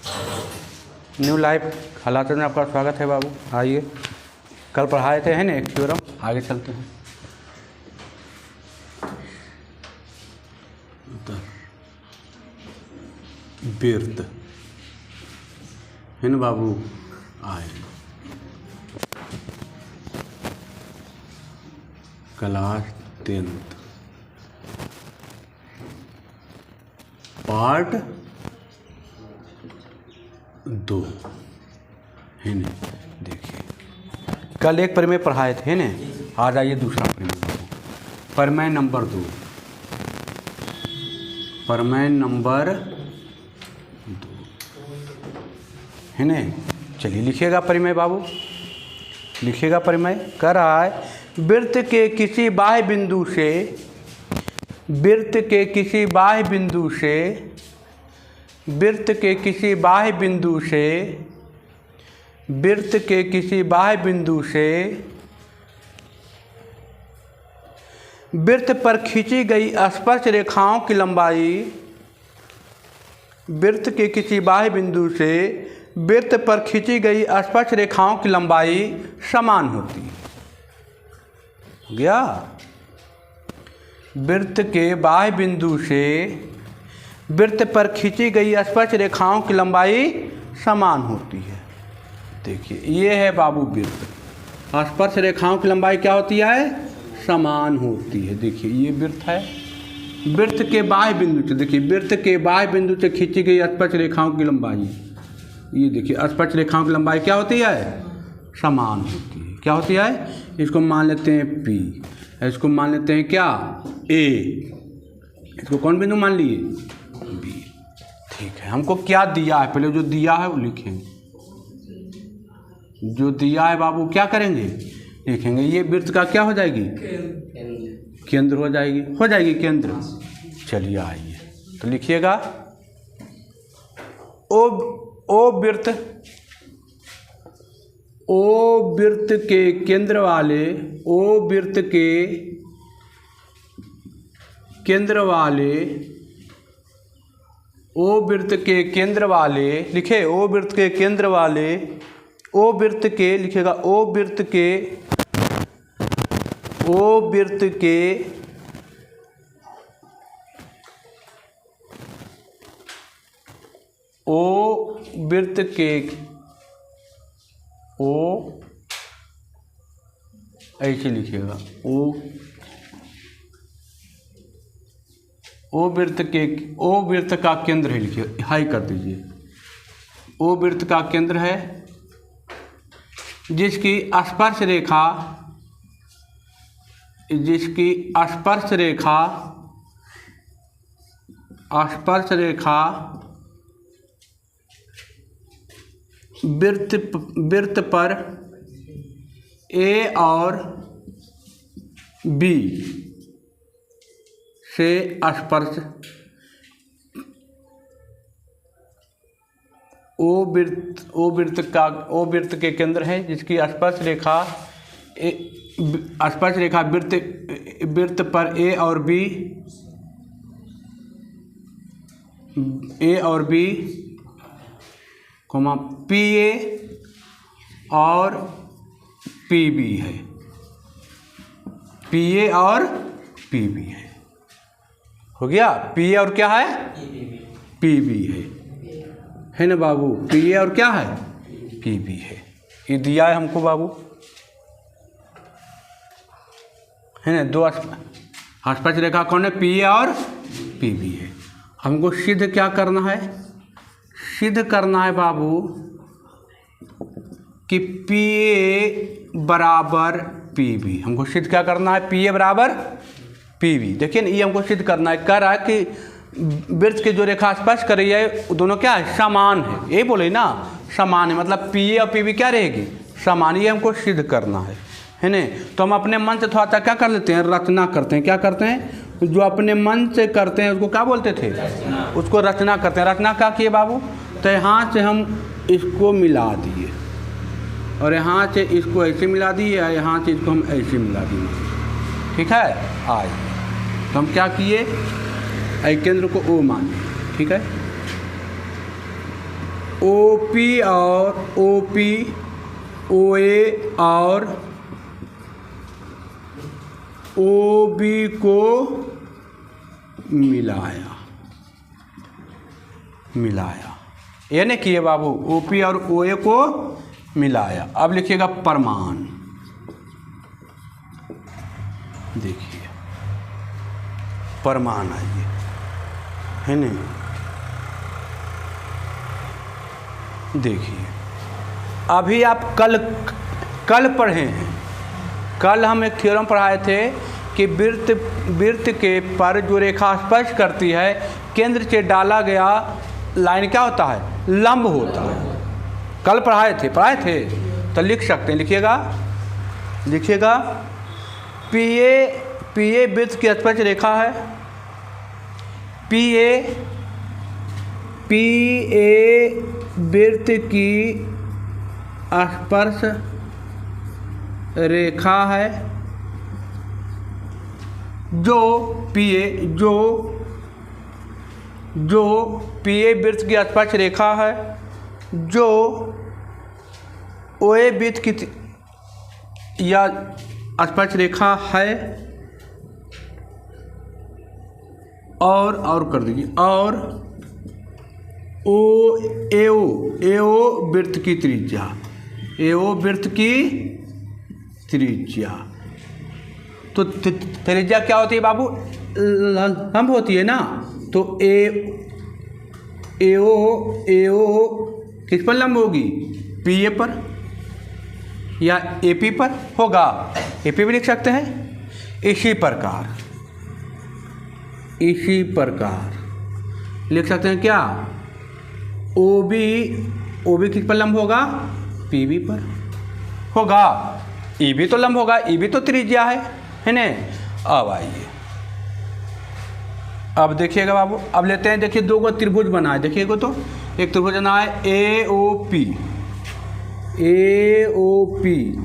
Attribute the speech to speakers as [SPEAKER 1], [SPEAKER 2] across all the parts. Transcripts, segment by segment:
[SPEAKER 1] New life हालात में आपका स्वागत है बाबू। आइए, कल पढ़ाए थे है ना एक थ्योरम, आगे चलते हैं।
[SPEAKER 2] बिरत है ना बाबू। आए क्लास 10th पार्ट 2 है ना। देखिए
[SPEAKER 1] कल एक प्रमेय पढ़ाए थे ना, आज आइए दूसरा प्रमेय बाबू। प्रमेय नंबर 2, प्रमेय नंबर 2 है ना। चलिए लिखिएगा प्रमेय बाबू, लिखिएगा प्रमेय। कह रहा है वृत्त के किसी बाह्य बिंदु से, वृत्त के किसी बाह्य बिंदु से, वृत्त के किसी बाह्य बिंदु से, वृत्त के किसी बाह्य बिंदु से वृत्त पर खींची गई स्पर्श रेखाओं की लंबाई, वृत्त के किसी बाह्य बिंदु से वृत्त पर खींची गई स्पर्श रेखाओं की लंबाई समान होती है। हो गया। वृत्त के बाह्य बिंदु से वृत्त पर खींची गई स्पर्श रेखाओं की लंबाई समान होती है। देखिए ये है बाबू वृत्त, स्पर्श रेखाओं की लंबाई क्या होती है? समान होती है। देखिए ये वृत्त है, वृत्त के बाह्य बिंदु से, देखिए वृत्त के बाह्य बिंदु से खींची गई स्पर्श रेखाओं की लंबाई, ये देखिए स्पर्श रेखाओं की लंबाई क्या होती है? समान होती है। क्या होती है? इसको मान लेते हैं P, इसको मान लेते हैं क्या? A, इसको कौन बिंदु मान लिए? B। ठीक है, हमको क्या दिया है पहले जो दिया है वो लिखेंगे। जो दिया है बाबू क्या करेंगे? लिखेंगे। ये वृत्त का क्या हो जाएगी? केंद्र हो जाएगी, हो जाएगी केंद्र। चलिए आइए तो लिखिएगा ओ वृत्त, ओ वृत्त के केंद्र वाले, ओ वृत्त के केंद्र वाले, ओ वृत्त के केंद्र वाले, लिखे ओ वृत्त के केंद्र वाले, ओ वृत्त के, लिखेगा ओ वृत्त के, ओ वृत्त के ओ वृत्त के, ओ ऐसे लिखिएगा ओ वृत्त के, ओ वृत्त का केंद्र है, लिखिए हाई कर दीजिए। ओ वृत्त का केंद्र है जिसकी स्पर्श रेखा, जिसकी स्पर्श रेखा, स्पर्श रेखा वृत्त पर A और B से स्पर्श, ओ वृत्त के केंद्र है जिसकी स्पर्श रेखा, स्पर्श रेखा वृत्त पर A और B, A और B PA और PB है, PA और PB है। हो गया। PA और क्या है? PB है ना बाबू। PA और क्या है? PB है। ये दिया है हमको बाबू, है ना। दो स्पर्श रेखा कौन है? PA और PB है। हमको सिद्ध क्या करना है? सिद्ध करना है बाबू कि PA बराबर PB। हमको सिद्ध क्या करना है? PA बराबर PB। देखिए ना, ये हमको सिद्ध करना है। कह रहा है कि वृत्त की जो रेखा स्पर्श कर रही है वो दोनों क्या है? समान है। ये बोले ना, समान है, मतलब PA और PB क्या रहेगी? समान। ये हमको सिद्ध करना है ना। तो हम अपने मन से थोड़ा सा क्या कर लेते हैं? रचना करते हैं। क्या करते हैं? जो अपने मन से करते हैं उसको क्या बोलते थे? उसको रचना करते हैं। रचना क्या किए बाबू? तो यहाँ से हम इसको मिला दिए और यहाँ से इसको ऐसे मिला दिए, यहाँ से इसको हम ऐसे मिला दिए। ठीक है। आइए तो हम क्या किए? केंद्र को O मान लिए। ठीक है। OP और OP, OA और OB को मिलाया। ये नहीं किए बाबू, OP और OA को मिलाया। अब लिखिएगा परमान। देखिए परमान आइए, है नहीं, देखिए अभी आप कल पढ़े हैं, कल हम एक थ्योरम पढ़ाए थे कि वृत्त के पर जो रेखा स्पर्श करती है, केंद्र से डाला गया लाइन क्या होता है, लंब होता है। कल पढ़ाए थे तो लिख सकते हैं, लिखिएगा PA वृत्त की स्पर्श रेखा है। PA वृत्त की स्पर्श रेखा है, जो PA वृत्त की स्पर्श रेखा है, जो OA वृत्त की या स्पर्श रेखा है, और कर दीजिए, और AO वृत्त की त्रिज्या, AO वृत्त की त्रिज्या। तो त्रिज्या क्या होती है बाबू, लंब होती है ना। तो AO किस पर लंब होगी, PA पर या AP पर होगा, AP भी लिख सकते हैं। इसी प्रकार लिख सकते हैं क्या, OB किस पर लंब होगा, PB पर होगा। EB तो लंब होगा, EB तो त्रिज्या है ना। अब आइए, अब देखिएगा बाबू, अब लेते हैं, देखिए दो गो त्रिभुज बना है, देखिएगा तो एक त्रिभुज बना है AOP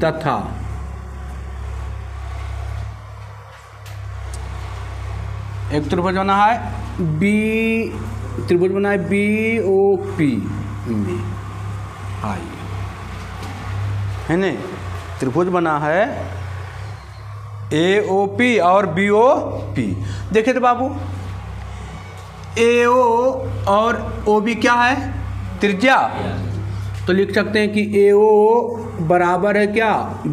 [SPEAKER 1] तथा एक त्रिभुज बना है BOP में। आइए, है ना, त्रिभुज बना है AOP और BOP। देखिए तो बाबू, AO और OB क्या है, त्रिज्या। तो लिख सकते हैं कि AO बराबर है क्या,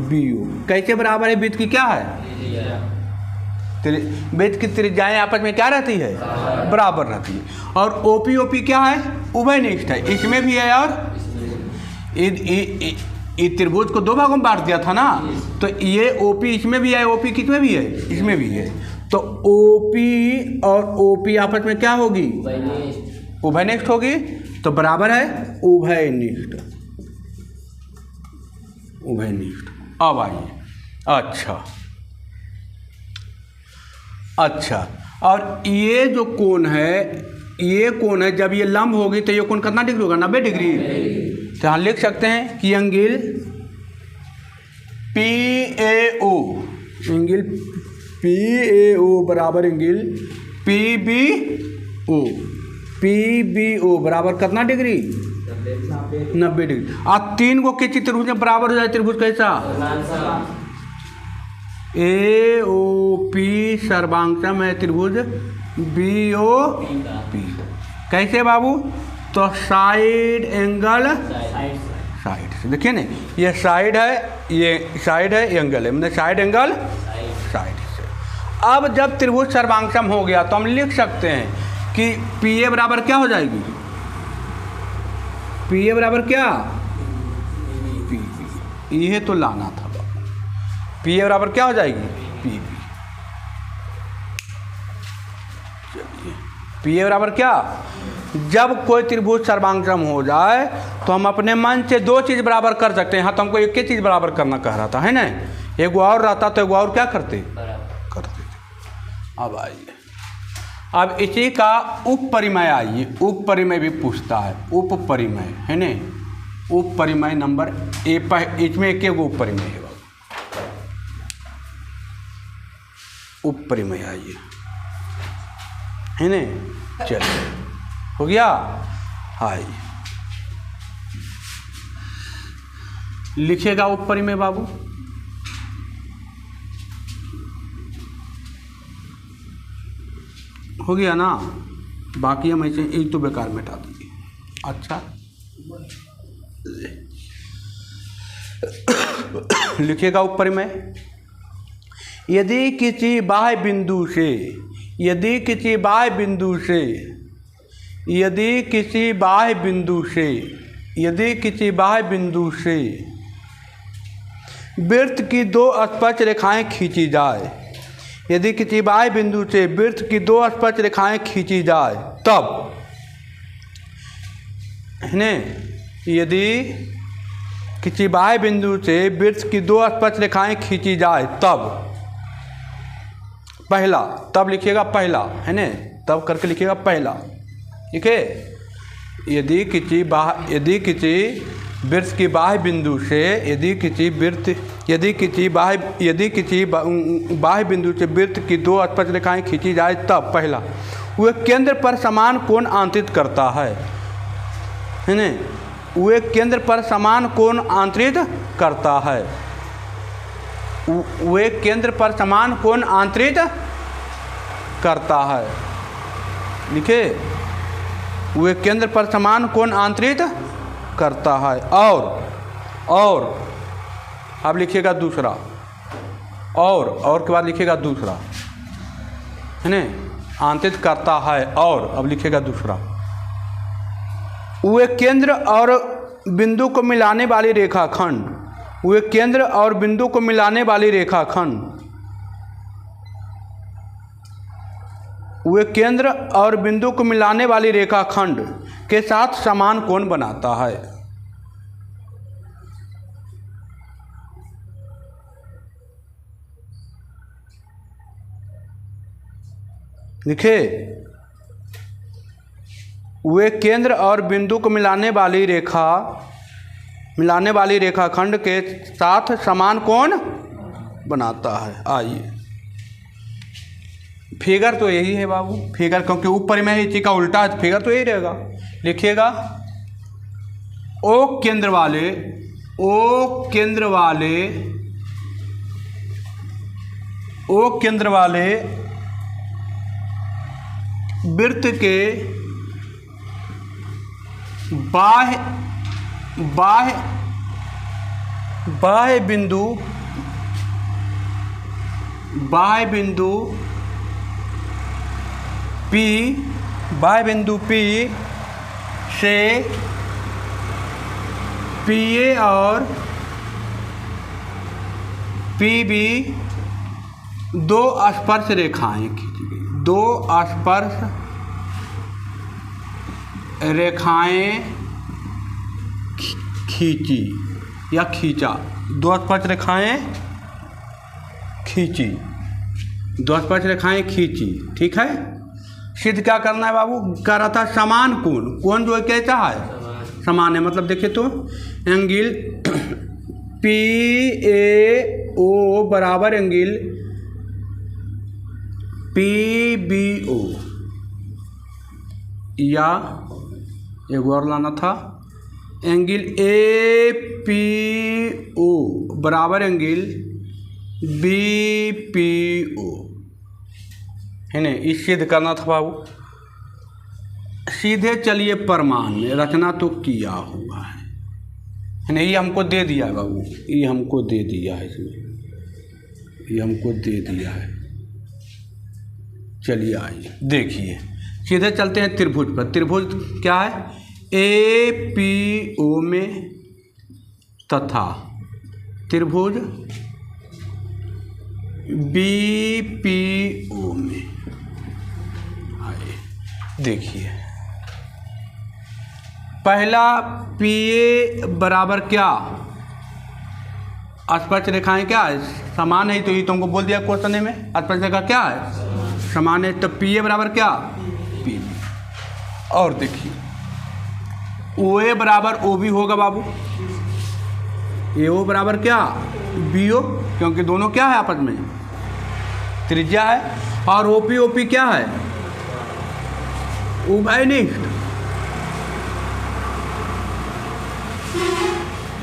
[SPEAKER 1] BO। कैसे बराबर है, वृत्त की क्या है, वृत्त की त्रिज्याएं आपस में क्या रहती है, बराबर रहती है। और OP क्या है, उभयनिष्ठ है, इसमें भी है और ये त्रिभुज को दो भागों में बांट दिया था ना, तो ये OP इसमें भी है, OP किसमें भी है, इसमें भी है। तो OP और OP आपस में क्या होगी, उभयनिष्ठ होगी, तो बराबर है उभयनिष्ठ। अब आइए, अच्छा, और ये जो कोण है, जब ये लंब होगी तो ये कोण कितना डिग्री होगा, 90 डिग्री। तो हम लिख सकते हैं कि एंगल PAO बराबर एंगल PBO बराबर कितना डिग्री, 90 डिग्री। आप तीन को किसी त्रिभुज में बराबर हो जाए, त्रिभुज कैसा, AOP सर्वांगसम है त्रिभुज BOP। कैसे बाबू, तो साइड एंगल साइड से, देखिए ना, ये साइड है, ये एंगल है, मतलब साइड एंगल साइड से। अब जब त्रिभुज सर्वांगसम हो गया तो हम लिख सकते हैं कि PA बराबर क्या हो जाएगी, PA बराबर क्या, PB। ये तो लाना था, PA बराबर क्या हो जाएगी, PB। चलिए, PA बराबर क्या, जब कोई त्रिभुज सर्वांगसम हो जाए तो हम अपने मन से दो चीज़ बराबर कर सकते हैं। हाँ, तो हमको एक ही चीज़ बराबर करना कह रहा था, है ना, एक और रहता तो एक और क्या करते थे। अब आइए, अब इसी का उप परिमेय, आइए उप परिमेय भी पूछता है, उप परिमेय है ना, उप परिमेय नंबर ए पर, इसमें एक उप परिमेय है, उप परिमेय आइए, है ना। चलिए, हो गया। हाय, लिखिएगा ऊपर में बाबू, हो गया ना, बाकी हम ऐसे एक तो बेकार मिटा देंगे। अच्छा लिखिएगा ऊपर में, यदि किसी बाह्य बिंदु से, यदि किसी बाह्य बिंदु से, यदि किसी बाह्य बिंदु से, यदि किसी बाह्य बिंदु से वृत्त की दो स्पर्श रेखाएं खींची जाए, यदि किसी बाह्य बिंदु से वृत्त की दो स्पर्श रेखाएं खींची जाए तब, है न, यदि किसी बाह्य बिंदु से वृत्त की दो स्पर्श रेखाएं खींची जाए तब, पहला, तब लिखिएगा पहला, है न, तब करके लिखिएगा पहला, ठीक है। यदि किसी वृत्त की बाह्य बिंदु से, यदि किसी बाह्य बिंदु से वृत्त की दो स्पर्श रेखाएं खींची जाए तब, पहला, वह केंद्र पर समान कोण आंतरित करता है न, वह केंद्र पर समान कोण आंतरित करता है, वह केंद्र पर समान कोण आंतरित करता है, लिखे, वह केंद्र पर समान कोण आंतरित करता है। और अब लिखिएगा दूसरा, और के बाद लिखिएगा दूसरा, है न, आंतरित करता है, और अब लिखिएगा दूसरा, वह केंद्र और बिंदु को मिलाने वाली रेखाखंड, वह केंद्र और बिंदु को मिलाने वाली रेखाखंड, वह केंद्र और बिंदु को मिलाने वाली रेखाखंड के साथ समान कोण बनाता है। लिखे, वे केंद्र और बिंदु को मिलाने वाली रेखाखंड के साथ समान कोण बनाता है। आइए, फिगर तो यही है बाबू, फिगर क्योंकि ऊपर में इसी का उल्टा है, फिगर तो यही रहेगा। लिखिएगा, ओ केंद्र वाले वृत्त के बाह्य बिंदु P से PA और PB दो स्पर्श रेखाएं खींची गई, दो स्पर्श रेखाएं खींची या खींचा, दो स्पर्श रेखाएं खींची, दो स्पर्श रेखाएं खींची, ठीक है। सिद्ध क्या करना है बाबू, कह रहा था समान कोण, कोण जो कैसा है, समान है, मतलब देखिए तो एंगल PAO बराबर एंगल PBO, या एक और लाना था, एंगल APO बराबर एंगल BPO, है ना, इस सिद्ध करना था बाबू। सीधे चलिए प्रमाण में, रचना तो किया हुआ है ना, ये हमको दे दिया है बाबू, ये हमको दे दिया है, इसमें ये हमको दे दिया है। चलिए आइए देखिए, सीधे चलते हैं त्रिभुज पर। त्रिभुज क्या है, APO में तथा त्रिभुज BPO में। आइए देखिए, पहला PA बराबर क्या, स्पर्श रेखाएं क्या है, समान है, तो ये तुमको बोल दिया क्वेश्चन में, स्पर्श रेखा क्या है, समान है, तो PA बराबर क्या, PB। और देखिए OA बराबर OB होगा बाबू, AO बराबर क्या, BO, क्योंकि दोनों क्या है आपस में, त्रिज्या है, और OP क्या है, उभयनिष्ठ,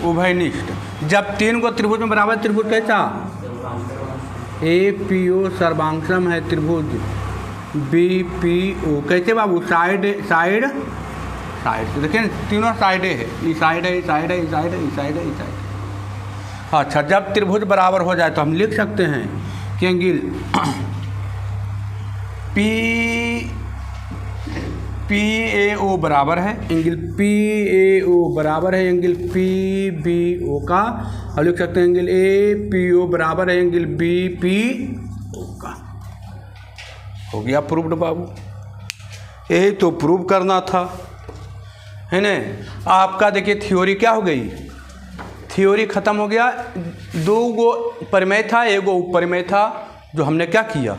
[SPEAKER 1] उभयनिष्ठ। जब 3 को त्रिभुज में बराबर त्रिभुज कैसा? APO सर्वांगसम है त्रिभुज BPO। कैसे बाबू? Side side side. देखिए तीनों साइडें है, ये साइड है, ये साइड है, ये साइड है, ये साइड है, ये साइड है। अच्छा, जब त्रिभुज बराबर हो जाए तो हम लिख सकते हैं कि एंगल PAO बराबर है, एंगल PAO बराबर है एंगल PBO का, और लिख सकते हैं एंगल APO बराबर है एंगल BPO का। हो गया प्रूव्ड बाबू। यही तो प्रूव करना था, है ना। आपका देखिए थ्योरी क्या हो गई? थ्योरी ख़त्म हो गया। 2 गो परिमेय था, 1 गो उपरिमेय था, जो हमने क्या किया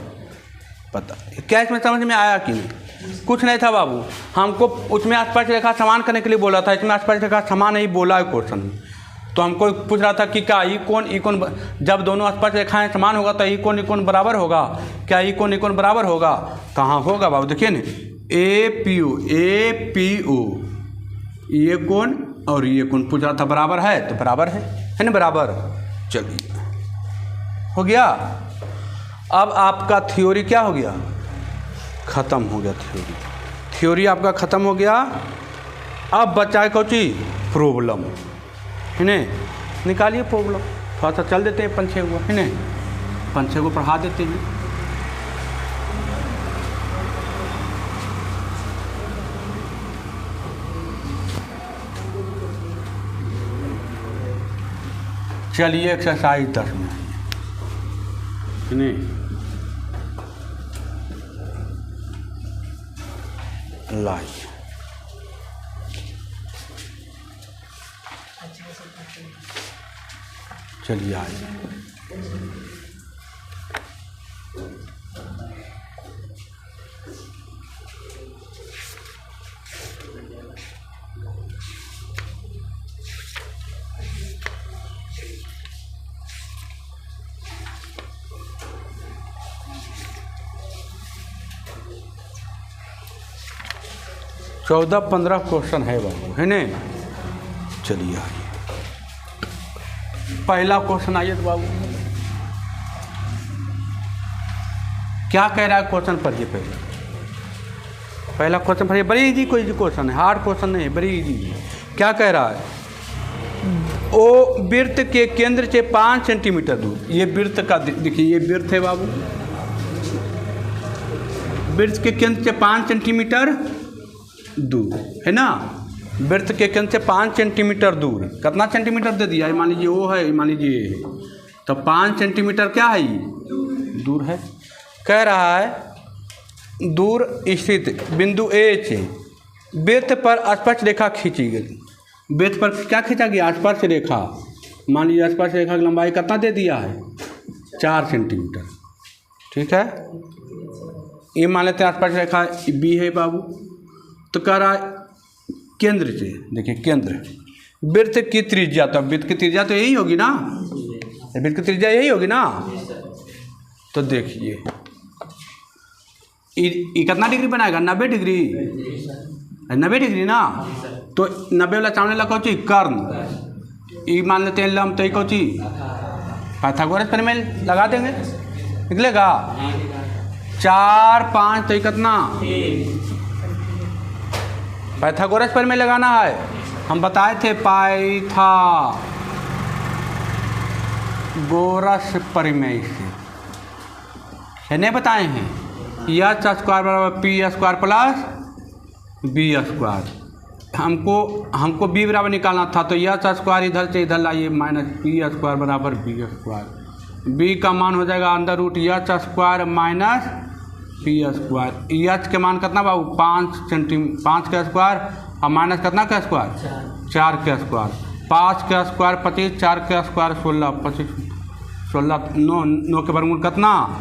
[SPEAKER 1] पता क्या इसमें समझ में आया कि नहीं? कुछ नहीं था बाबू। हमको उसमें आसपास रेखा समान करने के लिए बोला था, इसमें आसपास रेखा समान नहीं बोला है क्वेश्चन में। तो हमको पूछ रहा था कि क्या ई कोण जब दोनों आसपास रेखाएं समान होगा तो ई कोण बराबर होगा? क्या ई कोण बराबर होगा? कहाँ होगा बाबू? देखिए ना, APO ये कोण और ये कोण पूछ रहा था, बराबर है तो बराबर है ना, बराबर। चलिए हो गया। अब आपका थ्योरी क्या हो गया? ख़त्म हो गया थ्योरी आपका ख़त्म हो गया। अब बचा है कौन सी? प्रॉब्लम, है ना। निकालिए प्रॉब्लम। थोड़ा सा चल देते हैं 5-6 को, है ना, 5-6 को पढ़ा देते हैं। चलिए एक्सरसाइज 10 में, है ना। लाइए चलिए आइए। चौदह 15 क्वेश्चन है बाबू, है ना। चलिए आइए, पहला क्वेश्चन आइए तो बाबू क्या कह रहा है क्वेश्चन पढ़िए। पहला क्वेश्चन पढ़िए, बड़ी इजी कोई क्वेश्चन है, हार्ड क्वेश्चन नहीं है, बड़ी इजी। क्या कह रहा है? ओ वृत्त के केंद्र से 5 सेंटीमीटर दूर, ये वृत्त का देखिए, ये वृत्त है बाबू। वृत्त के केंद्र से 5 सेंटीमीटर दूर, है ना। वृत्त के केंद्र से 5 सेंटीमीटर दूर, कितना सेंटीमीटर दे दिया है? मान लीजिए वो है, मान लीजिए ये है, तो 5 सेंटीमीटर क्या है? ये दूर है। कह रहा है दूर स्थित बिंदु A से वृत्त पर स्पर्श रेखा खींची गई। वृत्त पर क्या खींचा गया? स्पर्श रेखा। मान लीजिए स्पर्श रेखा की लंबाई कितना दे दिया है? 4 सेंटीमीटर, ठीक है। ये मान लेते हैं स्पर्श रेखा B है बाबू। तो कह रहा है केंद्र से, देखिए केंद्र, वृत्त की त्रिज्या, तो वृत्त की त्रिज्या तो यही होगी ना, वृत्त की त्रिज्या यही होगी ना। तो देखिए ये कितना डिग्री बनाएगा? 90 डिग्री, 90 डिग्री ना। तो 90 वाला सामने लगा कौची? कर्ण। ये मान लेते हैं लंब, तो ये कौची? पाइथागोरस प्रमेय लगा देंगे, निकलेगा 4 5, तो ये कितना? पाइथागोरस प्रमेय लगाना है, हम बताए थे पाइथागोरस प्रमेय से, है नहीं बताए हैं? एच स्क्वायर बराबर P square plus B square. हमको बी बराबर निकालना था, तो एच स्क्वायर इधर से इधर लाइए, माइनस पी स्क्वायर बराबर बी स्क्वायर। बी का मान हो जाएगा under root H square minus P square. H के मान कितना बाबू? 5 के स्क्वायर और माइनस कितना का स्क्वायर? 4 के स्क्वायर। 5 के स्क्वायर 25, 4 के स्क्वायर 16, 25 16 9 के वर्गमूल कितना?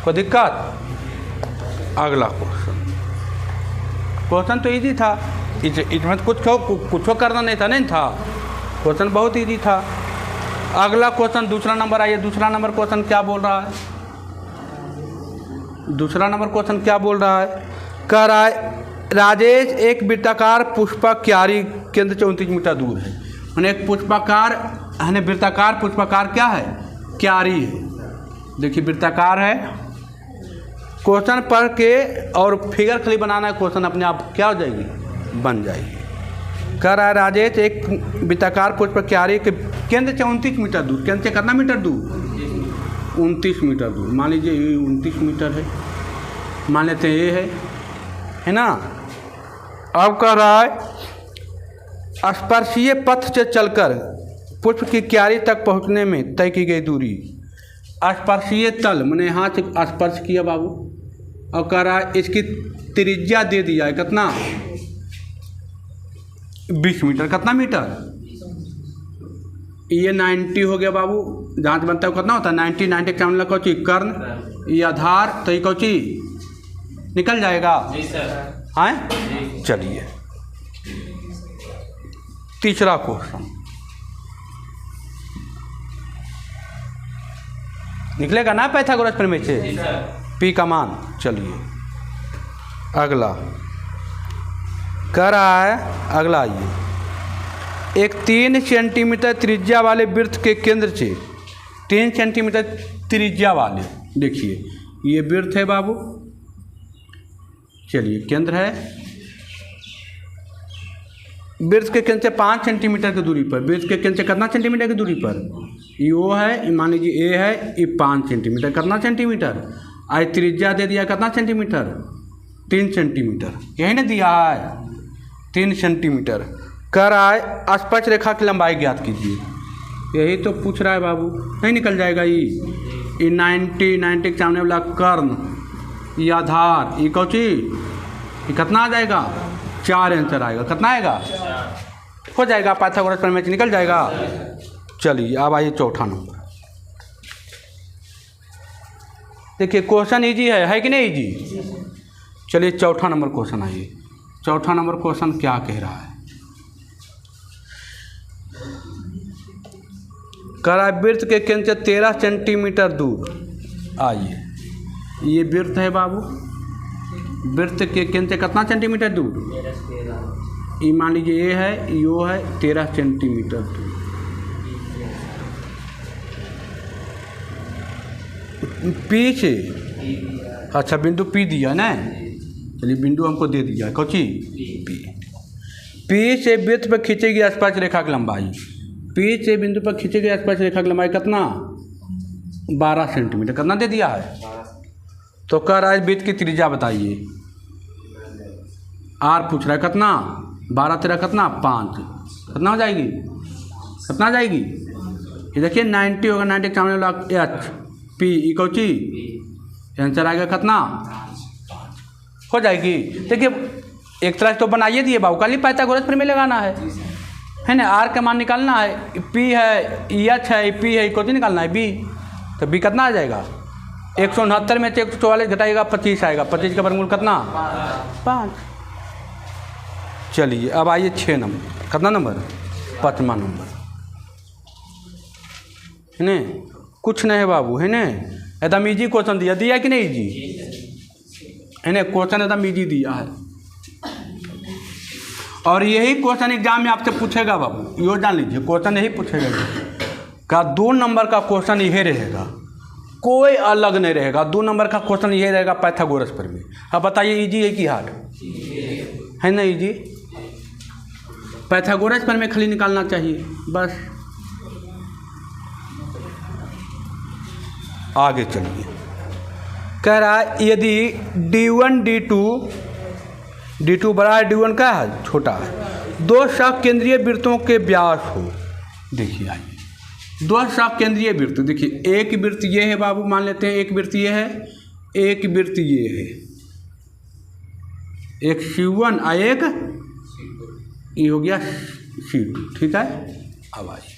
[SPEAKER 1] कोई दिक्कत? अगला क्वेश्चन तो इजी था, इसमें कुछ करना नहीं था, नहीं था, क्वेश्चन बहुत इजी था। अगला क्वेश्चन दूसरा नंबर आइए। दूसरा नंबर क्वेश्चन क्या बोल रहा है? दूसरा नंबर क्वेश्चन क्या बोल रहा है? कह रहा है राजेश एक वृत्ताकार पुष्पक क्यारी केंद्र से 29 मीटर दूर है। मैंने एक पुष्पाकार है, वृत्ताकार पुष्पाकार क्या है, क्यारी है। देखिए वृत्ताकार है, क्वेश्चन पढ़ के और फिगर खाली बनाना है, क्वेश्चन अपने आप क्या हो जाएगी, बन जाएगी। कह रहा है राजेश एक वृत्ताकार पुष्पक क्यारी के केंद्र से 29 मीटर दूर, केंद्र से कितना मीटर दूर, 29 मीटर दूर। मान लीजिए ये 29 मीटर है, मान लेते हैं ये है ना। अब कह रहा है स्पर्शीय पथ से चलकर पुष्प की क्यारी तक पहुंचने में तय की गई दूरी। स्पर्शीय तल मैंने यहाँ से स्पर्श किया बाबू, और कह रहा है इसकी त्रिज्या दे दिया है कितना, 20 मीटर। कितना मीटर, ये 90 हो गया बाबू। जहाँ से बनता है कितना होता है 90 का मतलब कौची, कर्ण, ये आधार, तो ये कौची निकल जाएगा। हाँ चलिए तीसरा क्वेश्चन निकलेगा ना पाइथागोरस प्रमेय से, पी का मान। चलिए अगला कह रहा है, अगला आइए, एक 3 सेंटीमीटर त्रिज्या वाले वृत्त के केंद्र से 3 सेंटीमीटर त्रिज्या वाले, देखिए ये वृत्त है बाबू, चलिए केंद्र है, वृत्त के केंद्र से 5 सेंटीमीटर की दूरी पर, वृत्त के केंद्र से कितना सेंटीमीटर की दूरी पर, ये ओ है, मान लीजिए ए है, ये 5 सेंटीमीटर, कितना सेंटीमीटर, आज त्रिज्या दे दिया कितना सेंटीमीटर, 3 सेंटीमीटर, यही ना दिया है 3 सेंटीमीटर। कह रहा है स्पर्श रेखा की लंबाई ज्ञात कीजिए, यही तो पूछ रहा है बाबू, नहीं निकल जाएगा ये 90 के सामने वाला कर्ण, ये आधार, ये कौची, ये कितना आ जाएगा, 4 आंसर आएगा। कितना आएगा, हो जाएगा, पाइथागोरस प्रमेय से निकल जाएगा। चलिए अब आइए चौथा नंबर। देखिए क्वेश्चन इजी है कि नहीं इजी। चलिए चौथा नंबर क्वेश्चन आइए। चौथा नंबर क्वेश्चन क्या कह रहा है, कह रहा है वृत्त के केंद्र से 13 सेंटीमीटर दूर, आइए ये वृत्त है बाबू, वृत्त के केंद्र से कितना सेंटीमीटर दूर, ये मान लीजिए ये है, यो है 13 सेंटीमीटर दूर। पी से, अच्छा बिंदु पी दिया ना, चलिए बिंदु हमको दे दिया कौची, पी। पी से वृत्त पर खींचेगी स्पर्श रेखा की लंबाई, पी से बिंदु पर खींचेगी स्पर्श रेखा की लंबाई कितना, 12 सेंटीमीटर। कितना दे दिया है, तो कह रहा है वृत्त की त्रिज्या बताइए, आर पूछ रहा है कितना, 12 13 कितना 5, कितना हो जाएगी, कितना आ जाएगी, ये देखिए 90 होगा, 90 के सामने वाला एच, पी इकोची, आंसर आएगा कितना, हो जाएगी। देखिए एक तरह से तो बनाइए दिए बाबू, कल ही पाइथागोरस प्रमेय लगाना है ना, आर का मान निकालना है, पी है, एच है, पी है, इकोची निकालना है, बी, तो बी कितना आ जाएगा, 169 में से 144 घटाएगा 25 आएगा, 25 का वर्गमूल कितना, 5। चलिए अब आइए 6 नंबर, कितना नंबर, 5वां नंबर है ना, कुछ नहीं है बाबू है ना, एकदम इजी क्वेश्चन दिया कि नहीं इजी है ना, क्वेश्चन एकदम इजी दिया है, और यही क्वेश्चन एग्जाम में आपसे पूछेगा बाबू, यो जान लीजिए क्वेश्चन यही पूछेगा का 2 नंबर का क्वेश्चन यही रहेगा, कोई अलग नहीं रहेगा, 2 नंबर का क्वेश्चन यही रहेगा पाइथागोरस प्रमेय। अब बताइए इजी है कि हार्ड है ना, इजी, पाइथागोरस प्रमेय खाली निकालना चाहिए बस। आगे चलिए, कह रहा है यदि D1 D2 बड़ा है, D1 क्या है, छोटा है, 2 सकेंद्रीय वृत्तों के व्यास हो, देखिए आइए 2 सकेंद्रीय वृत्त, देखिए एक वृत्त ये है बाबू, मान लेते हैं एक वृत्त ये है, एक वृत्त ये है, एक C1 और एक ये हो गया C2, ठीक है। अब आइए,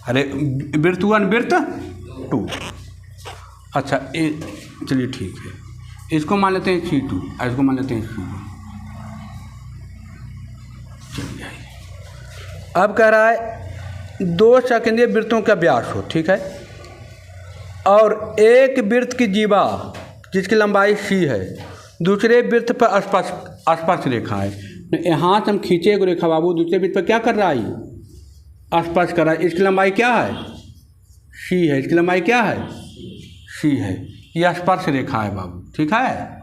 [SPEAKER 1] अरे वृत्त 1 वृत्त 2, अच्छा ये चलिए ठीक है, इसको मान लेते हैं C2 और इसको मान लेते हैं C1। चलिए अब कह रहा है 2 सकेंद्रीय वृत्तों का व्यास हो, ठीक है, और एक वृत्त की जीवा जिसकी लंबाई C है दूसरे वृत्त पर स्पर्श रेखा है, यहाँ से हम खींचे एक रेखा बाबू, दूसरे वृत्त पर क्या कर रहा है, स्पर्श कर रहा है। इसकी लंबाई क्या है, सी है। इसकी लंबाई क्या है, सी है। यह स्पर्श रेखा है बाबू, ठीक है।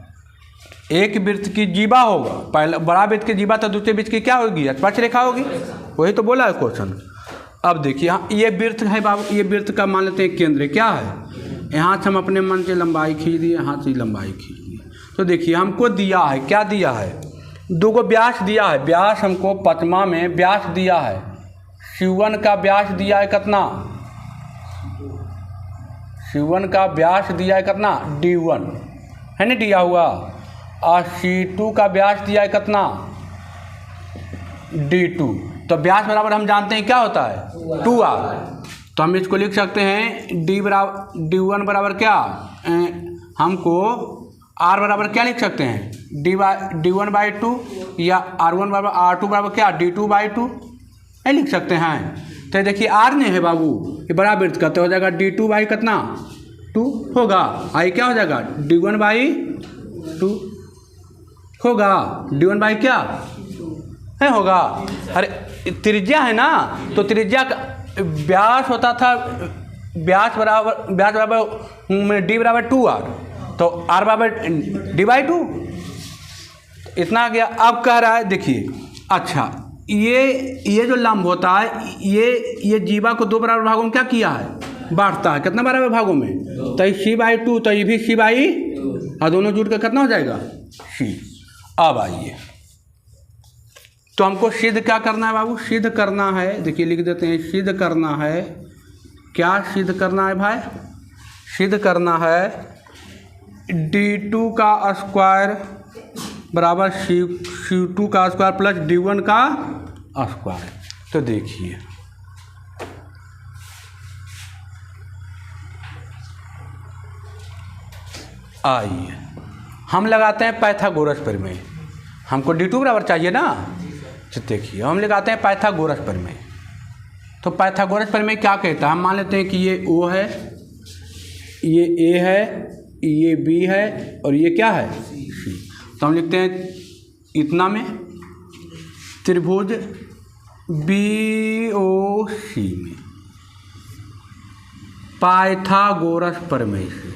[SPEAKER 1] एक वृत्त की जीवा होगा, पहला बड़ा वृत्त की जीवा तो दूसरे वृत्त की क्या होगी, स्पर्श रेखा होगी। वही तो बोला है क्वेश्चन। अब देखिए यहाँ ये वृत्त है बाबू, ये वृत्त का मान लेते हैं केंद्र क्या है, यहाँ से हम अपने मन से लंबाई खींच दिए, यहाँ से लंबाई खींच दी। तो देखिए हमको दिया है, क्या दिया है, दो को व्यास दिया है। व्यास हमको पचमा में व्यास दिया है, C1 का व्यास दिया है कितना, C1 का व्यास दिया है कितना, D1 है ना, दिया हुआ। और C2 का व्यास दिया है कितना, D2। तो व्यास बराबर हम जानते हैं क्या होता है, 2r। तो हम इसको लिख सकते हैं D1 बराबर क्या, हमको r बराबर क्या लिख सकते हैं, D1/2 या R1 बराबर R2 बराबर क्या, D2/2 नहीं लिख सकते हैं। तो देखिए r नहीं है बाबू, ये बड़ा वृत्त का, तो हो जाएगा D2 कितना, 2 होगा। आई क्या हो जाएगा, D1/2 होगा। D1 क्या है, होगा। अरे त्रिज्या है ना, तो त्रिज्या का व्यास होता था, व्यास बराबर D बराबर 2r, तो r बराबर D/2, इतना आ गया। अब कह रहा है देखिए, अच्छा ये जो लंब होता है, ये जीवा को दो बराबर भागों में क्या किया है, बांटता है। कितना बराबर भागों में, तो ये C/2, तो ये भी C/, और दोनों जुड़ कर कितना हो जाएगा, C। अब आइए, तो हमको सिद्ध क्या करना है बाबू, सिद्ध करना है। देखिए लिख देते हैं, सिद्ध करना है। क्या सिद्ध करना है भाई, सिद्ध करना है D2 का स्क्वायर बराबर C2 का स्क्वायर प्लस D1 का स्क्वायर। तो देखिए आइए हम लगाते हैं पाइथागोरस प्रमेय। हमको D2 बराबर चाहिए ना, तो देखिए हम लगाते हैं पाइथागोरस प्रमेय। तो पाइथागोरस प्रमेय क्या कहता है, हम मान लेते हैं कि ये O है, ये A है, ये B है, और ये क्या है, C। तो हम लिखते हैं इतना में त्रिभुज BOC में पाइथागोरस प्रमेय से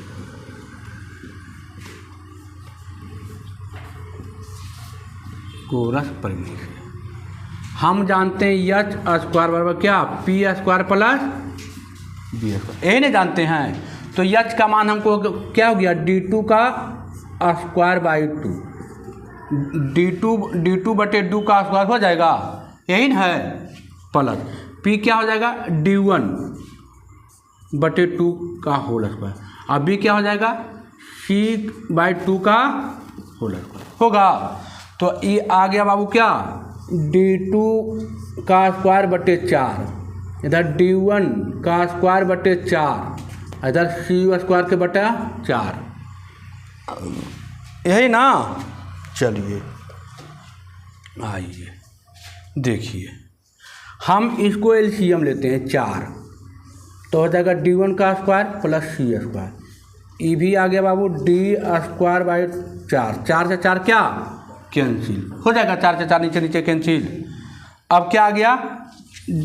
[SPEAKER 1] गोरस प्रमेय से हम जानते हैं एच स्क्वायर बराबर क्या, P² प्लस B²। यही नहीं जानते हैं, तो एच का मान हमको क्या हो गया, D2 का स्क्वायर बाई 2, D2 बटे 2 का स्क्वायर हो जाएगा, यही ना है, प्लस P क्या हो जाएगा, D1 बटे 2 का होल स्क्वायर, और B क्या हो जाएगा, C/2 का होल स्क्वायर होगा। तो ये आ गया बाबू क्या, D2 का स्क्वायर बटे 4, इधर D1 का स्क्वायर बटे 4, इधर C² के बटा 4, यही ना। चलिए आइए देखिए, हम इसको LCM लेते हैं 4, तो हो जाएगा D1 का स्क्वायर प्लस C²। ये भी आ गया बाबू D² बाई 4, 4 से 4 क्या कैंसिल हो जाएगा, 4 से 4 नीचे नीचे कैंसिल। अब क्या आ गया,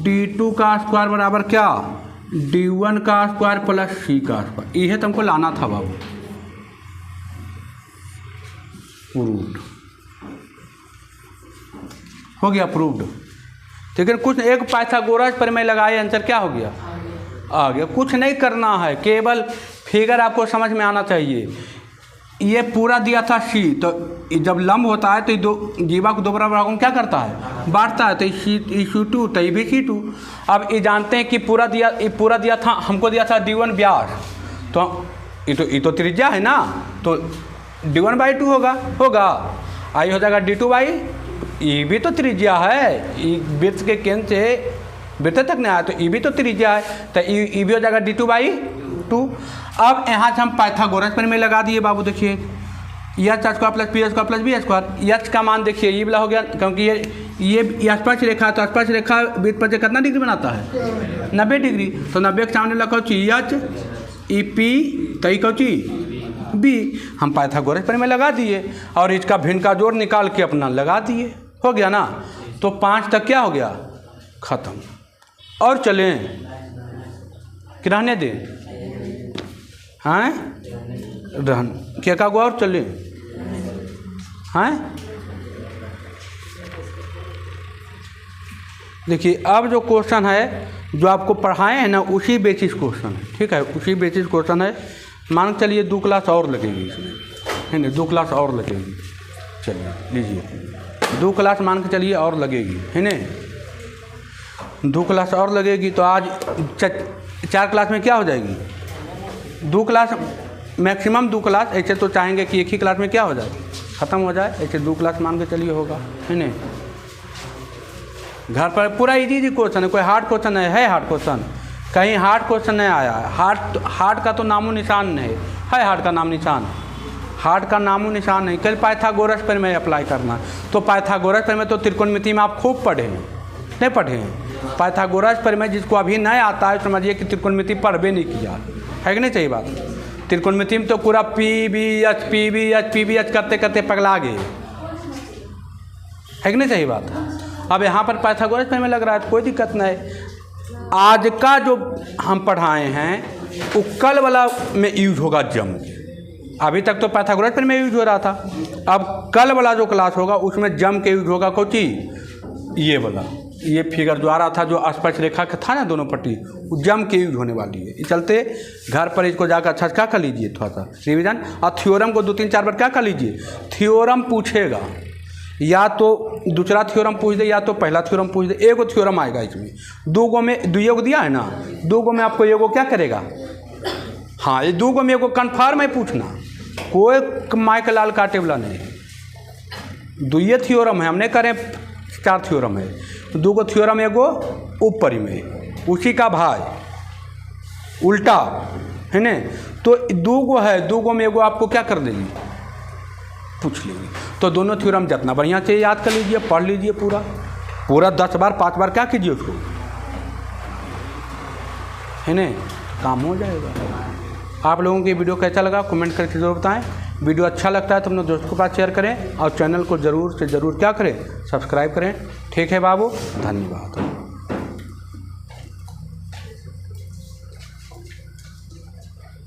[SPEAKER 1] D2 का स्क्वायर बराबर क्या, D1 का स्क्वायर प्लस C का स्क्वायर। ये तुमको लाना था बाबू, प्रूव्ड हो गया, प्रूव्ड। लेकिन कुछ एक पाइथागोरस प्रमेय लगाए, आंसर क्या हो गया, आ गया। कुछ नहीं करना है, केवल फिगर आपको समझ में आना चाहिए। ये पूरा दिया था C, तो जब लंब होता है तो ये दो जीवा को दो बराबर भागों में क्या करता है, बांटता है। तो C2 तो ये भी C2। अब ये जानते हैं कि पूरा दिया था, हमको दिया था D1 व्यास, तो ये तो त्रिज्या है ना, तो D1/2 होगा। आई हो जाएगा D2/, ये भी तो त्रिज्या है, वृत्त के केंद्र से वृत्त तक नहीं आया, तो ये भी तो त्रिज्या है, तो ये भी हो जाएगा D2/2। अब यहाँ से हम पाइथागोरस प्रमेय लगा दिए बाबू। देखिए H² plus P² plus B², H का मान देखिए ये वाला हो गया, क्योंकि ये स्पर्श रेखा, तो स्पर्श रेखा वृत्त पर कितना डिग्री बनाता है, 90 डिग्री। तो 90 के सामने लगा H, EP, तो ये कौची बी। हम पाइथागोरस प्रमेय लगा दिए और इसका भिन्न का जोड़ निकाल के अपना लगा दिए, हो गया ना। तो 5 तक क्या हो गया, खत्म। और चलें कि रहने दें, हैं रहन क्या का और चलें, हैं। देखिए अब जो क्वेश्चन है जो आपको पढ़ाए हैं ना उसी बेसिस क्वेश्चन है, ठीक है, उसी बेसिस क्वेश्चन है। मान के चलिए 2 क्लास और लगेगी इसमें, है ना, 2 क्लास और लगेगी। चलिए लीजिए 2 क्लास मान के चलिए और लगेगी, है ना, 2 क्लास और लगेगी। तो आज 4 क्लास में क्या हो जाएगी, 2 क्लास मैक्सिमम 2 क्लास। ऐसे तो चाहेंगे कि एक ही क्लास में क्या हो जाए, ख़त्म हो जाए, ऐसे 2 क्लास मान के चलिए होगा, है ना। घर पर पूरा इजी क्वेश्चन है, कोई हार्ड क्वेश्चन है हार्ड क्वेश्चन, कहीं हार्ड क्वेश्चन नहीं आया है। हार्ड का तो नामो निशान नहीं है, हार्ड का नाम निशान, हार्ड का नामो निशान नहीं। कल पाइथागोरस प्रमेय अप्लाई करना, तो पाइथागोरस प्रमेय तो त्रिकोणमिति में आप खूब पढ़े हैं, नहीं पढ़े हैं। पाइथागोरस प्रमेय जिसको अभी नहीं आता है समझिए कि त्रिकोणमिति पढ़बे नहीं किया है कि नहीं, चाहिए बात। त्रिकोणमिति में तो पूरा PBH करते करते पगला गए, है कि नहीं, चाहिए बात। अब यहाँ पर पाइथागोरस प्रमेय लग रहा है तो कोई दिक्कत नहीं। आज का जो हम पढ़ाए हैं वो कल वाला में यूज होगा जम के। अभी तक तो पाइथागोरस प्रमेय यूज हो रहा था, अब कल वाला जो क्लास होगा उसमें जम के यूज होगा। कोई ये वाला, ये फिगर जो आ रहा था जो स्पर्श रेखा का था ना दोनों पट्टी, वो जम के यूज होने वाली है। इस चलते घर पर इसको जाकर अच्छा क्या कर लीजिए, थोड़ा सा रिविजन, और थ्योरम को 2-3-4 बार क्या कर लीजिए, थ्योरम पूछेगा, या तो दूसरा थ्योरम पूछ दे या तो पहला थ्योरम पूछ दे। एगो थ्योरम आएगा इसमें, 2 गो में 2 गो दिया है ना, 2 गो में आपको एगो क्या करेगा, हाँ ये 2 गो में एगो कन्फर्म है पूछना, कोई माइक लाल काटे वाला नहीं है। 2 थ्योरम है, हमने करें 4 थ्योरम है, 2 गो थ्योरम एगो ऊपरी में उसी का भाई उल्टा, है ना। तो 2 गो है, 2 गो में एगो आपको क्या कर देगी, पूछ लेंगे। तो दोनों थ्योरम जितना बढ़िया से याद कर लीजिए, पढ़ लीजिए पूरा 10 बार 5 बार क्या कीजिए उसको, है ना, काम हो जाएगा। आप लोगों को ये वीडियो कैसा लगा कमेंट करके जरूर बताएं। वीडियो अच्छा लगता है तो अपने दोस्तों के पास शेयर करें और चैनल को ज़रूर से ज़रूर क्या करें, सब्सक्राइब करें। ठीक है बाबू, धन्यवाद।